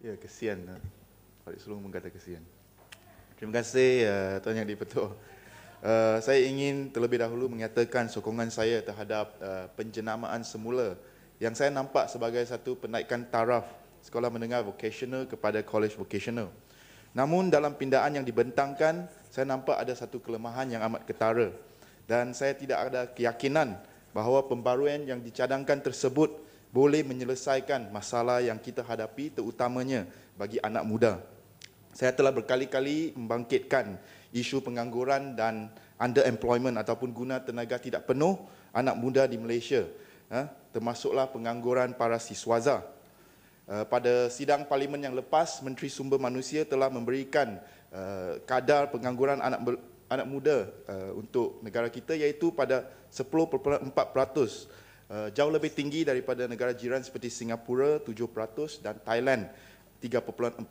Ya, kesian. Farid Sulung mengata kesian. Terima kasih Tuan Yang di-Pertua. Saya ingin terlebih dahulu menyatakan sokongan saya terhadap penjenamaan semula yang saya nampak sebagai satu penaikan taraf sekolah menengah vocational kepada college vocational. Namun dalam pindaan yang dibentangkan, saya nampak ada satu kelemahan yang amat ketara dan saya tidak ada keyakinan bahawa pembaruan yang dicadangkan tersebut boleh menyelesaikan masalah yang kita hadapi, terutamanya bagi anak muda. Saya telah berkali-kali membangkitkan isu pengangguran dan underemployment ataupun guna tenaga tidak penuh anak muda di Malaysia, termasuklah pengangguran para siswaza. Pada sidang parlimen yang lepas, Menteri Sumber Manusia telah memberikan kadar pengangguran anak muda untuk negara kita iaitu pada 10.4%, jauh lebih tinggi daripada negara jiran seperti Singapura 7% dan Thailand 3.4%.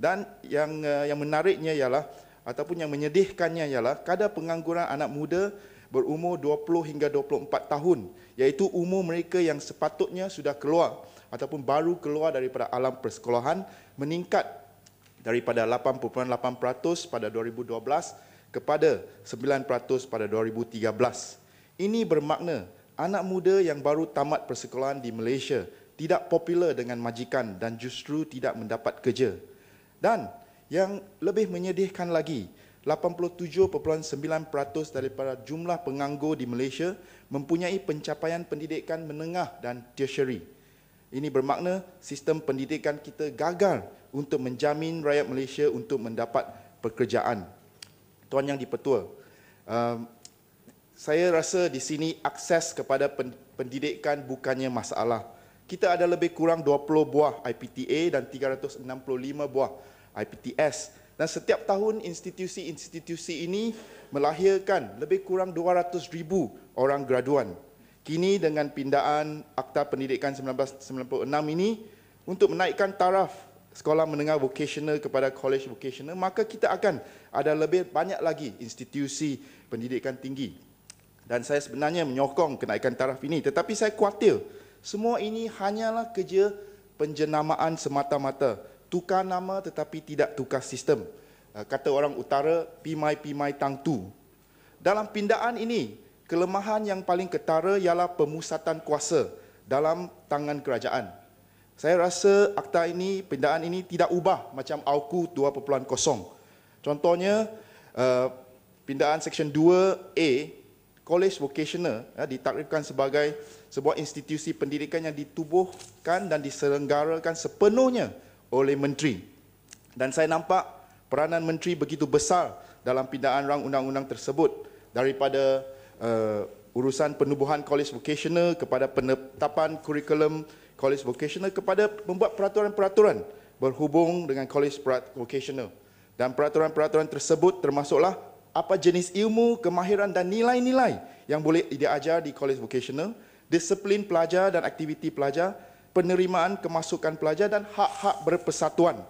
Dan yang menariknya ialah ataupun yang menyedihkannya ialah kadar pengangguran anak muda berumur 20 hingga 24 tahun, iaitu umur mereka yang sepatutnya sudah keluar ataupun baru keluar daripada alam persekolahan, meningkat daripada 8.8% pada 2012 kepada 9% pada 2013. Ini bermakna anak muda yang baru tamat persekolahan di Malaysia tidak popular dengan majikan dan justru tidak mendapat kerja. Dan yang lebih menyedihkan lagi, 87.9% daripada jumlah penganggur di Malaysia mempunyai pencapaian pendidikan menengah dan tertiary. Ini bermakna sistem pendidikan kita gagal untuk menjamin rakyat Malaysia untuk mendapat pekerjaan. Tuan Yang di-Pertua, saya rasa di sini akses kepada pendidikan bukannya masalah. Kita ada lebih kurang 20 buah IPTA dan 365 buah IPTS. Dan setiap tahun institusi-institusi ini melahirkan lebih kurang 200,000 orang graduan. Kini dengan pindaan Akta Pendidikan 1996 ini untuk menaikkan taraf sekolah menengah vocational kepada college vocational, maka kita akan ada lebih banyak lagi institusi pendidikan tinggi. Dan saya sebenarnya menyokong kenaikan taraf ini, tetapi saya khawatir semua ini hanyalah kerja penjenamaan semata-mata. Tukar nama tetapi tidak tukar sistem. Kata orang utara, pimai-pimai tang tu. Dalam pindaan ini, kelemahan yang paling ketara ialah pemusatan kuasa dalam tangan kerajaan. Saya rasa akta ini, pindaan ini tidak ubah macam AUKU 2.0. Contohnya, pindaan Seksyen 2A, College Vocational ditakrifkan sebagai sebuah institusi pendidikan yang ditubuhkan dan diselenggarakan sepenuhnya oleh Menteri. Dan saya nampak peranan Menteri begitu besar dalam pindaan rang undang-undang tersebut, daripada urusan penubuhan College Vocational kepada penetapan kurikulum College Vocational kepada membuat peraturan-peraturan berhubung dengan College Vocational. Dan peraturan-peraturan tersebut termasuklah apa jenis ilmu, kemahiran dan nilai-nilai yang boleh diajar di College Vocational, disiplin pelajar dan aktiviti pelajar, penerimaan kemasukan pelajar dan hak-hak berpersatuan.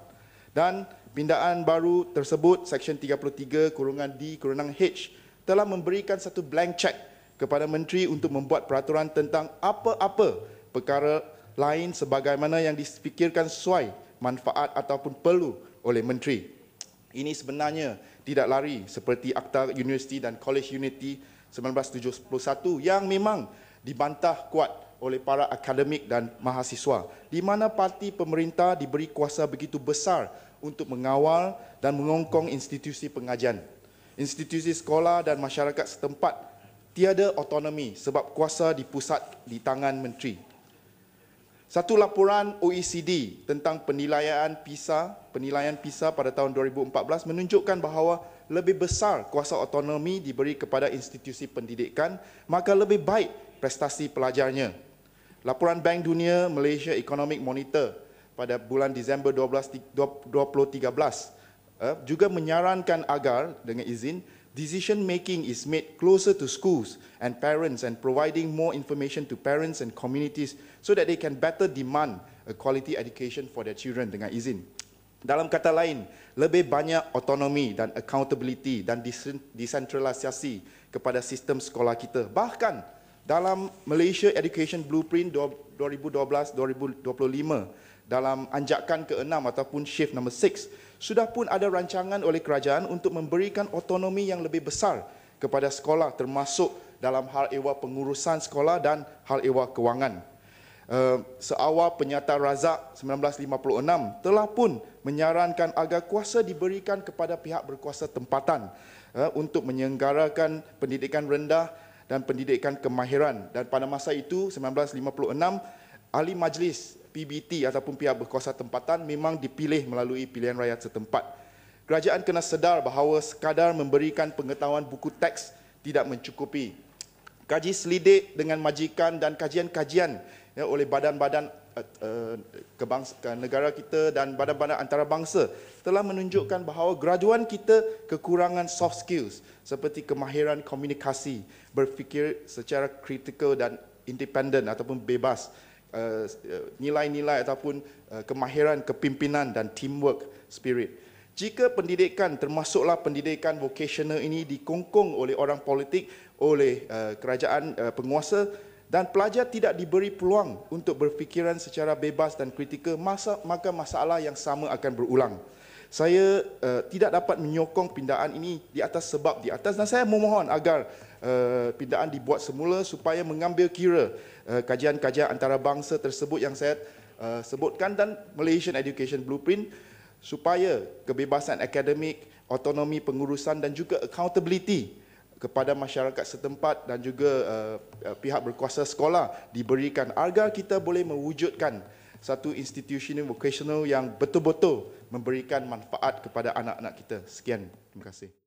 Dan pindaan baru tersebut, Seksyen 33(D)(H) telah memberikan satu blank check kepada Menteri untuk membuat peraturan tentang apa-apa perkara lain sebagaimana yang difikirkan sesuai manfaat ataupun perlu oleh Menteri. Ini sebenarnya tidak lari seperti Akta Universiti dan College Unity 1971 yang memang dibantah kuat oleh para akademik dan mahasiswa, di mana parti pemerintah diberi kuasa begitu besar untuk mengawal dan mengongkong institusi pengajian. Institusi sekolah dan masyarakat setempat tiada autonomi sebab kuasa dipusat di tangan menteri. Satu laporan OECD tentang penilaian PISA pada tahun 2014 menunjukkan bahawa lebih besar kuasa autonomi diberi kepada institusi pendidikan, maka lebih baik prestasi pelajarnya. Laporan Bank Dunia Malaysia Economic Monitor pada bulan Disember 2013 juga menyarankan agar, dengan izin, decision making is made closer to schools and parents and providing more information to parents and communities so that they can better demand a quality education for their children, dengan izin. Dalam kata lain, lebih banyak autonomi dan accountability dan desentralisasi kepada sistem sekolah kita. Bahkan dalam Malaysia Education Blueprint 2012-2025 dalam anjakan ke-6 ataupun shift number 6, sudah pun ada rancangan oleh kerajaan untuk memberikan autonomi yang lebih besar kepada sekolah, termasuk dalam hal ehwal pengurusan sekolah dan hal ehwal kewangan. Seawal Penyata Razak 1956 telah pun menyarankan agar kuasa diberikan kepada pihak berkuasa tempatan untuk menyelenggarakan pendidikan rendah dan pendidikan kemahiran. Dan pada masa itu 1956, ahli majlis PBT ataupun pihak berkuasa tempatan memang dipilih melalui pilihan rakyat setempat. Kerajaan kena sedar bahawa sekadar memberikan pengetahuan buku teks tidak mencukupi. Kaji selidik dengan majikan dan kajian-kajian oleh badan-badan negara kita dan badan-badan antarabangsa telah menunjukkan bahawa graduan kita kekurangan soft skills seperti kemahiran komunikasi, berfikir secara kritikal dan independen ataupun bebas, nilai-nilai ataupun kemahiran kepimpinan dan teamwork spirit. Jika pendidikan termasuklah pendidikan vocational ini dikongkong oleh orang politik, oleh kerajaan penguasa dan pelajar tidak diberi peluang untuk berfikiran secara bebas dan kritikal, maka masalah yang sama akan berulang. Saya tidak dapat menyokong pindaan ini di atas sebab di atas, dan saya memohon agar pindaan dibuat semula supaya mengambil kira kajian-kajian antarabangsa tersebut yang saya sebutkan dan Malaysian Education Blueprint, supaya kebebasan akademik, autonomi pengurusan dan juga accountability kepada masyarakat setempat dan juga pihak berkuasa sekolah diberikan agar kita boleh mewujudkan satu institusi vocational yang betul-betul memberikan manfaat kepada anak-anak kita. Sekian, terima kasih.